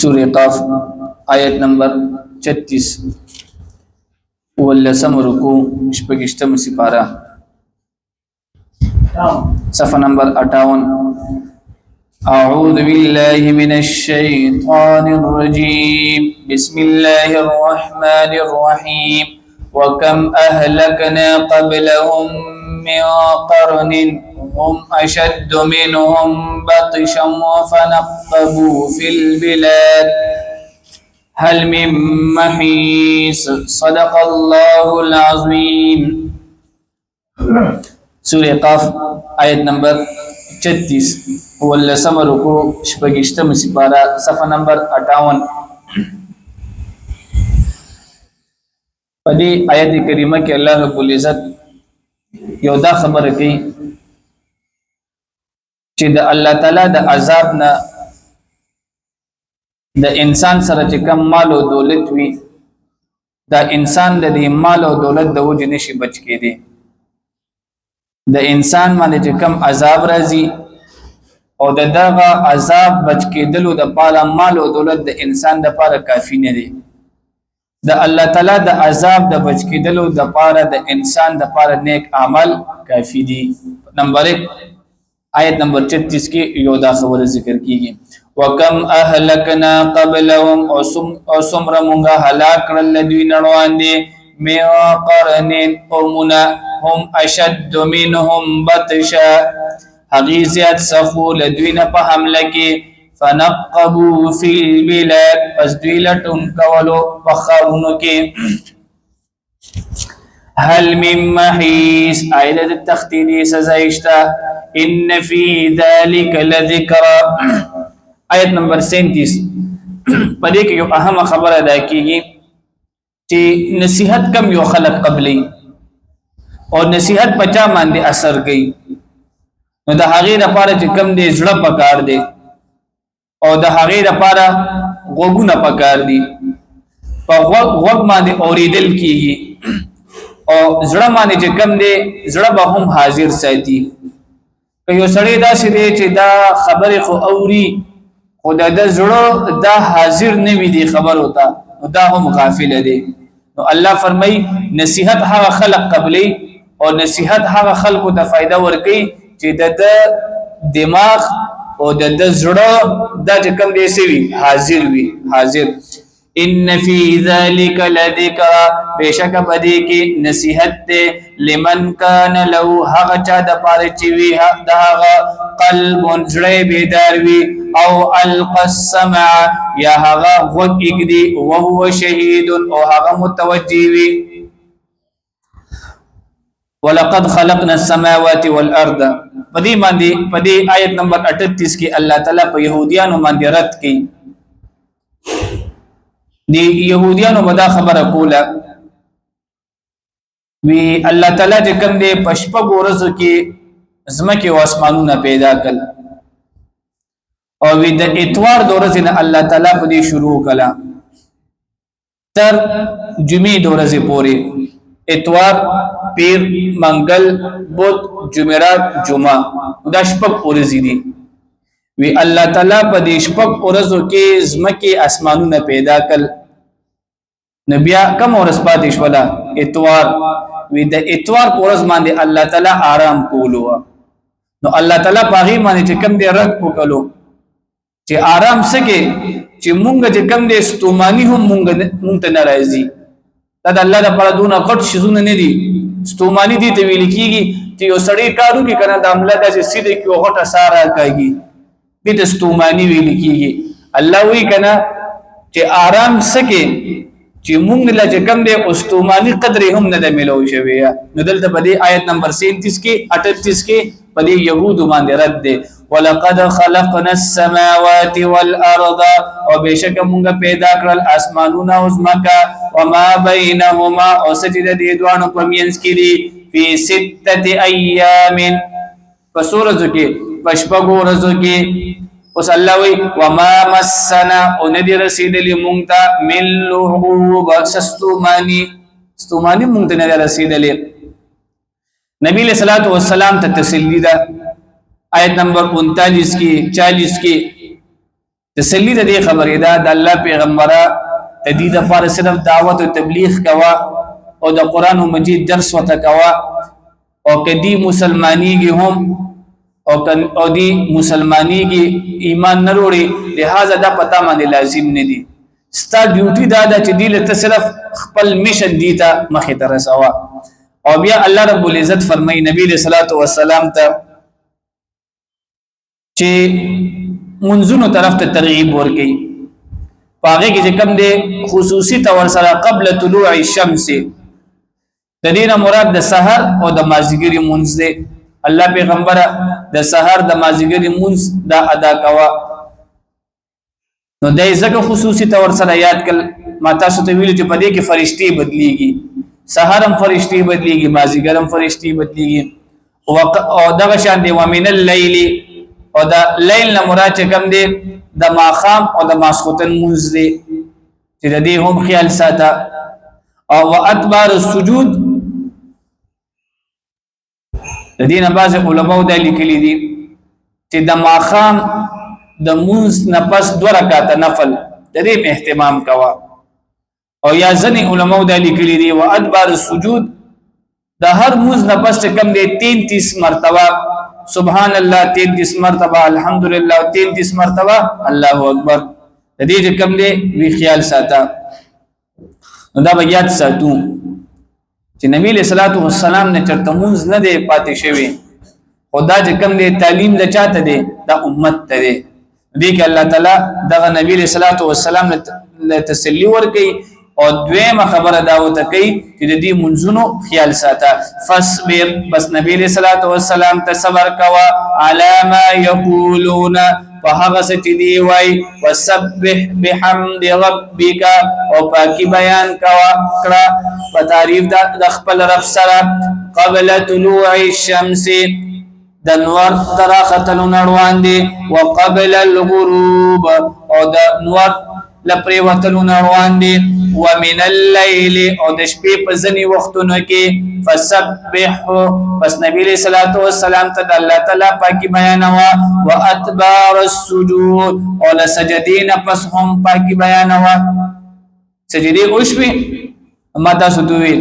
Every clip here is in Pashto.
سورہ قاف آیت نمبر 36 واللسم رکو شپگشتم سپارہ صفحہ نمبر 58. أعوذ بالله من الشيطان الرجيم بسم الله الرحمن الرحيم وكم أهلكنا قبلهم من قرن هم أشد منهم بطشا فنقبوا في البلاد هل من محيص صدق الله العظيم. سورة قاف آیت نمبر 36 واللسم رکو شپگشتم سپارہ صفحہ نمبر 58. پدی آیت کریمہ کې الله رب العزت یو دا خبره کوي چې د الله تعالی د عذاب نه د انسان سره چې کم مال او دولت وي دا انسان د دې مال او دولت د وجې نشي بچ کېدی. د انسان باندې چې کم عذاب راځي او دغه عذاب بچ کېدلو د پاره مال او دولت د انسان د پاره کافی نه دی. د الله تعالی د عذاب د بچ کېدلو د پاره د انسان د پاره نیک عمل کافی دي. نمبر 1 آیت نمبر 36 کې یو دا خبره ذکر کیږي وکم اهلکنا قبلهم او سمر مونږه هلاک کړل دوی نړوان دي مې قرن قومنا هم اشد منهم بطشا هغه زیات سخو لدوینه په حمله کې فنقبوا في البلاد پس دوی لټون کولو په خارونو کې هل من محيص آیت التختیری سزایشتا ان فی ذلك لذکرا آیت نمبر 37 پدې کې یو اهم خبره ده کیږي چې نصیحت کم یو خلق قبلی او نصیحت پچا باندې اثر کوي نو د هغه لپاره چې کم دې زړه پکار دی او د هغه لپاره غوګونه پکار دي په غوګ باندې اوریدل کیږي او زړه باندې چې کم دې زړه به هم حاضر ساتي. که یو سړی دا سړي چې دا خبره خو اوري خو د زړه دا حاضر نه وي دی خبر ہوتا نو دا هم غافل دی. نو الله فرمای نصیحت هغه خلق قبلی او نصیحت هغه خلقو ته فائدہ ورکي چې د دماغ او د زړه د کوم دی سوي حاضر وي حاضر. ان فی ذلک لذکر بشک بدی کی نصیحت ته لمن کان له هغه چا د پاره چی وی هغه قلب زړه بیدار وی او القى السمع یا هغه وګیږي او هو شهید او هغه متوجی وی. ولقد خلقنا السماوات والارض پدې باندې پدې آیت نمبر 38 کې الله تعالی په يهوديانو باندې رد کړي. دی يهوديانو بدا خبره کوله وی الله تعالی چې کوم دې پشپ ګورز کې زمکه او اسمانونه پیدا کړ او وی د اتوار دورز نه الله تعالی په دې شروع کړه تر جمعې دورز پورې اتوار پیر منگل بود جمعرات جمعه دا شپږ ورځې دي. وی الله تعالی په دې شپږ ورځو کې زمکه اسمانونه پیدا کړ. نبیا کم ورځ پاتې شولا اتوار وی د اتوار ورځ باندې الله تعالی آرام کولو نو الله تعالی پاغي باندې چې کم دې رد وکړو چې آرام سکے چې مونږ چې کم دې ستومانی هم مونږ ته ناراضي دا د الله لپاره دونه غټ شزونه نه دي. ستومانی دي ته ویل کیږي چې یو سړی کارو کې کنه د عمله د سیده کې غټه سارا کوي دې ته ستومانی ویل کیږي. الله وی کنه چې آرام سکے چې مونږ له کم دې استومانی قدر هم نه د ملو شوی. نو دلته په دې آیت نمبر 37 کې 38 کې په دې يهود باندې رد دي ولقد خلقنا السماوات والارض او بشک مونږ پیدا کړل اسمانونه او زمکا وما بينهما او سجد دې دوانو په مینس کې دي په 6 ایام پسورزو کې پشپغو ورځو کې اوس الله وی وما مسنا او ندی رسیدلی مونږ ته من لغوب سستومانی مونږ ته نه رسیدلی. نبی صلی الله علیه وسلم ته تسلی ده آیت نمبر 39 کې 40 کې تسلی د دې خبرې ده د الله پیغمبره تدید لپاره صرف دعوت او تبلیغ کوا او د قران مجید درس وته کوا او کدی مسلمانیږي هم او دی مسلمانیږي ایمان نه وروړي لہذا دا پتا باندې لازم نه دي ستا ډیوټي دا ده چې دی له صرف خپل میشن دی ته مخې ته رسوا او بیا الله رب العزت فرمای نبی له صلوات و سلام ته چې منځونو طرف ته ترغیب ورکړي پاغه کې کوم دي خصوصي تور سره قبل طلوع الشمس د دینه مراد د سحر او د مازیګری منځ دی الله پیغمبر د سحر د مازیګری منځ دا ادا کوا نو دای زکه خصوصي تور سره یاد کړ ما تاسو ته ویل چې په دې کې فرشتي بدليږي سحرم فرشتي بدليږي مازیګرم فرشتي بدليږي او دغه شان دی ومن الليل او دا لیل نه مراد کوم دی د ماخام او د ماسختن منځ دی چې د دې هم خیال ساته او ادبار السجود د دې نه بعض علماء د لیکلي دي چې د ماخام د منځ نه پس 2 رکعات نفل د دې اهتمام کوا او یا ځنې علماء د لیکلي دي او ادبار السجود د هر منځ نه پس کم دی 33 مرتبه سبحان الله 33 مرتبه الحمدلله 33 مرتبه الله اکبر د دې کم دی وی خیال ساته نو دا بیا ساتو چې نبی له صلوات و سلام نه چرته مونږ نه دی پاتې شوی خدا چې کم دی تعلیم د چاته دی د امت ته دی دې کې الله تعالی دغه نبی له صلوات و سلام له تسلی ورکي او دویمه خبره داوته کوي چې د دې منځونو خیال ساته فصبر بس نبی له صلوات و سلام ته صبر کوا علی ما یقولون فهغه چې دی وای وسبح بحمد ربک او پاکي بیان کوا کړه په تعریف د خپل رب سره قبل طلوع الشمس د نور تراختلو نړوان دي وقبل الغروب او د نور لپاره وتلو نړوان دي ومن الليل او د شپې په ځنی وختونو کې فسبح پس نبی له صلوات و سلام ته الله تعالی پاکي بیانوا واتبار السجود او لسجدين پس هم پاکي بیانوا سجدي اوشوي ما تاسو دوی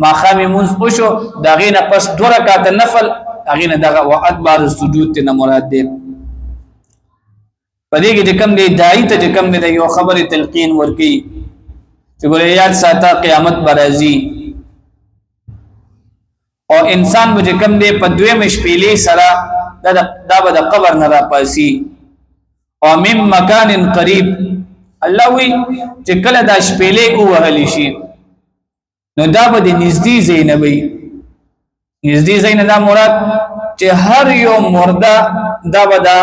ما خامي منځ اوشو داغه نه پس 2 رکعات نفل داغه نه دغه واتبار السجود ته مراد دي پدې کې کوم دی دای ته کوم دی یو خبره تلقین ورکی چې ګورې یاد ساته قیامت برازي او انسان به کوم دی په دوی مشپېلې سره دا به د قبر نه را پاسي او مم مکان قریب الله وی چې کله دا شپېلې وهل شي نو دا به د نږدې زینبي نږدې زین دا مراد چې هر یو مرده دا به دا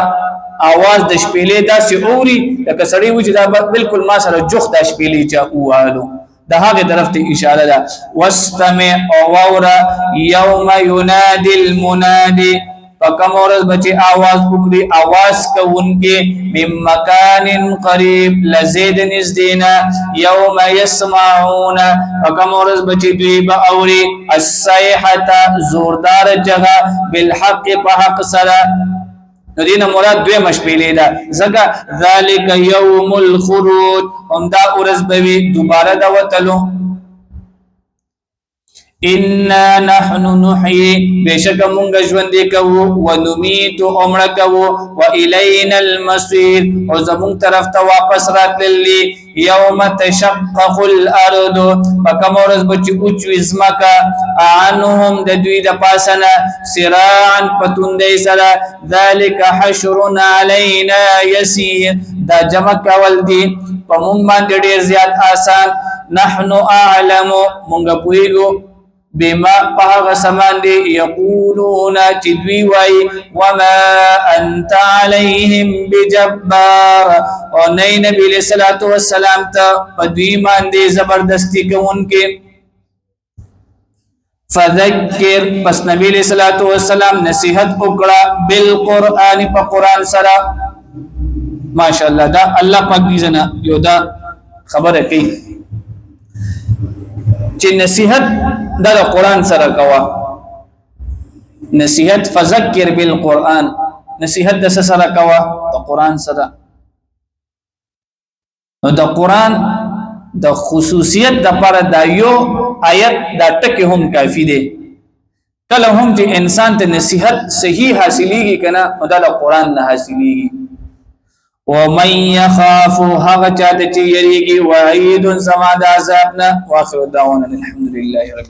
आवाज د شپېلې داسې اوري لکه سړی و چې دا بالکل ما سره جوخ د شپېلې چا اوالو د هغه طرف ته اشاره ده واستمع او ورا يوم ينادي المنادي فكم ورځ بچي आवाज وکړي आवाज کوونکې من مکان قریب لزید نزدینا يوم يسمعون فكم ورځ بچي دوی به اوري الصيحه زوردار جگہ بالحق په حق سره نو دینه مراد دوی مشپېلې ده زګه ذالک یوم الخروج هم دا ورځ به دوباره دا وتلو ان نحن نحيي بشک مونږ ژوند کوو ونميت عمر کوو والينا المصير او زمون طرف ته واپس راتللی يوم تشقق الارض فكمورز بچ اوچ ازمکا عنهم د دوی د پاسنه سراعا پتوندې سره ذلك حشر علينا يسير دا جمع کول دي په مونږ باندې ډېر زیات آسان نحن اعلم مونږ پوهیږو بما پاغ سمان دی یقولون چدوی وی وما انت علیہم بجبار او نئی نبی علیہ السلام تا پدوی مان دی زبردستی کون کے فذکر پس نبی علیہ السلام نصیحت اکڑا بالقرآن پا قرآن سرا ماشاءاللہ دا اللہ پاک دیزنا یو دا خبر ہے کئی چې نصیحت د قرآن سره کوا نصیحت فذکر بالقرآن نصیحت د سره کوا د قران سره نو د قران د خصوصیت د پر د یو آیت د ټکی هم کافی دی کله هم چې انسان ته نصیحت صحیح حاصلېږي کنه نو د قران نه حاصلېږي ومن يخاف هغه چاته چې یریږي وعید سما د عذابنا واخر دعوانا الحمد لله رب